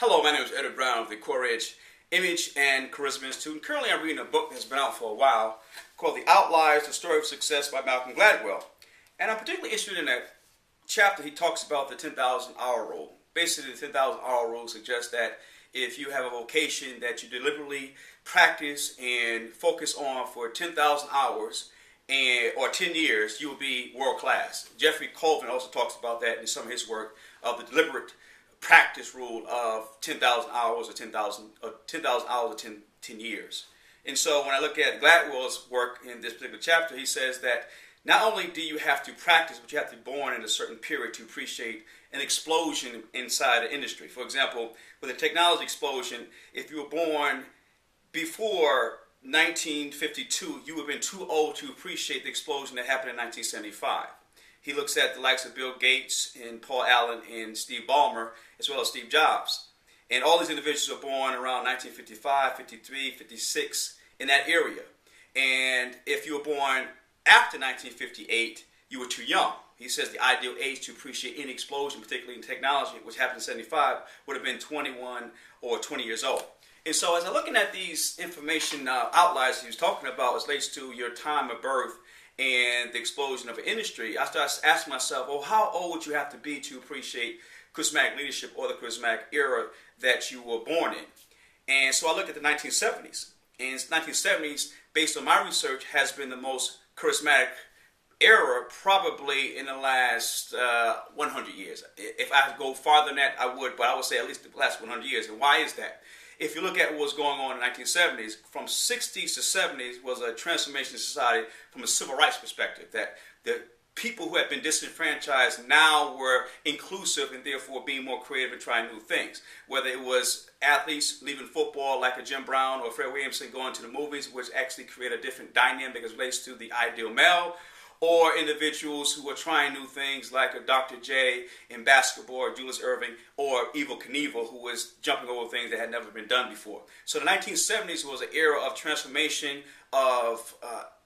Hello, my name is Edward Brown of the Courage Image and Charisma Institute. And currently I'm reading a book that's been out for a while called The Outliers, The Story of Success by Malcolm Gladwell. And I'm particularly interested in that chapter. He talks about the 10,000 hour rule. Basically, the 10,000 hour rule suggests that if you have a vocation that you deliberately practice and focus on for 10,000 hours or 10 years, you will be world class. Jeffrey Colvin also talks about that in some of his work of the deliberate practice rule of 10,000 hours or 10,000 hours or 10 years. And so when I look at Gladwell's work in this particular chapter, he says that not only do you have to practice, but you have to be born in a certain period to appreciate an explosion inside the industry. For example, with a technology explosion, if you were born before 1952, you would have been too old to appreciate the explosion that happened in 1975. He looks at the likes of Bill Gates and Paul Allen and Steve Ballmer, as well as Steve Jobs. And all these individuals were born around 1955, 53, 56, in that area. And if you were born after 1958, you were too young. He says the ideal age to appreciate any explosion, particularly in technology, which happened in 75, would have been 21 or 20 years old. And so as I'm looking at these information outliers he was talking about, as relates to your time of birth and the explosion of an industry, I started asking myself, well, how old would you have to be to appreciate charismatic leadership or the charismatic era that you were born in? And so I looked at the 1970s. And the 1970s, based on my research, has been the most charismatic era probably in the last 100 years. If I go farther than that, I would, but I would say at least the last 100 years. And why is that? If you look at what was going on in the 1970s, from 60s to 70s was a transformation in society from a civil rights perspective, that the people who had been disenfranchised now were inclusive and therefore being more creative and trying new things. Whether it was athletes leaving football like a Jim Brown or Fred Williamson going to the movies, which actually create a different dynamic as relates to the ideal male, or individuals who are trying new things like a Dr. J in basketball, or Julius Erving, or Evel Knievel, who was jumping over things that had never been done before. So the 1970s was an era of transformation, of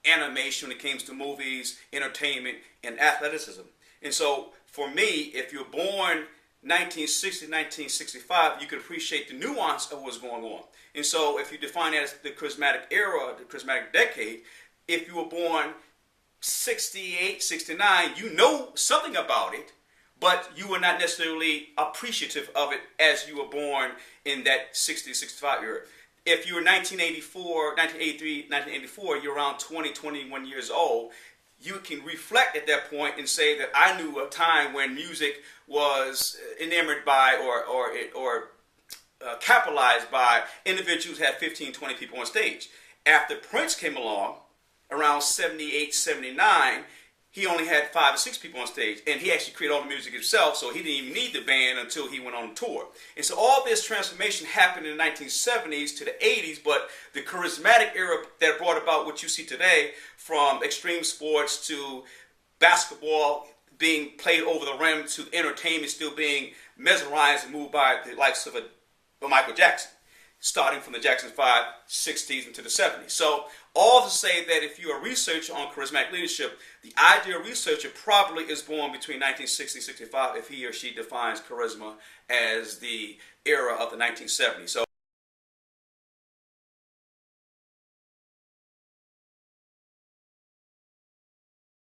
animation when it came to movies, entertainment, and athleticism. And so for me, if you're born 1960, 1965, you can appreciate the nuance of what's going on. And so if you define that as the charismatic era, the charismatic decade, if you were born 68, 69, you know something about it, but you were not necessarily appreciative of it as you were born in that 60, 65 era. If you were 1984, 1983, 1984, you're around 20, 21 years old, you can reflect at that point and say that I knew a time when music was enamored by or capitalized by individuals who had 15, 20 people on stage. After Prince came along, around 78, 79, he only had 5 or 6 people on stage, and he actually created all the music himself, so he didn't even need the band until he went on tour. And so all this transformation happened in the 1970s to the 80s, but the charismatic era that brought about what you see today, from extreme sports to basketball being played over the rim to entertainment still being mesmerized and moved by the likes of a Michael Jackson, starting from the Jackson 5, 60s into the 70s. So all to say that if you're a researcher on charismatic leadership, the ideal researcher probably is born between 1960 and 65 if he or she defines charisma as the era of the 1970s. So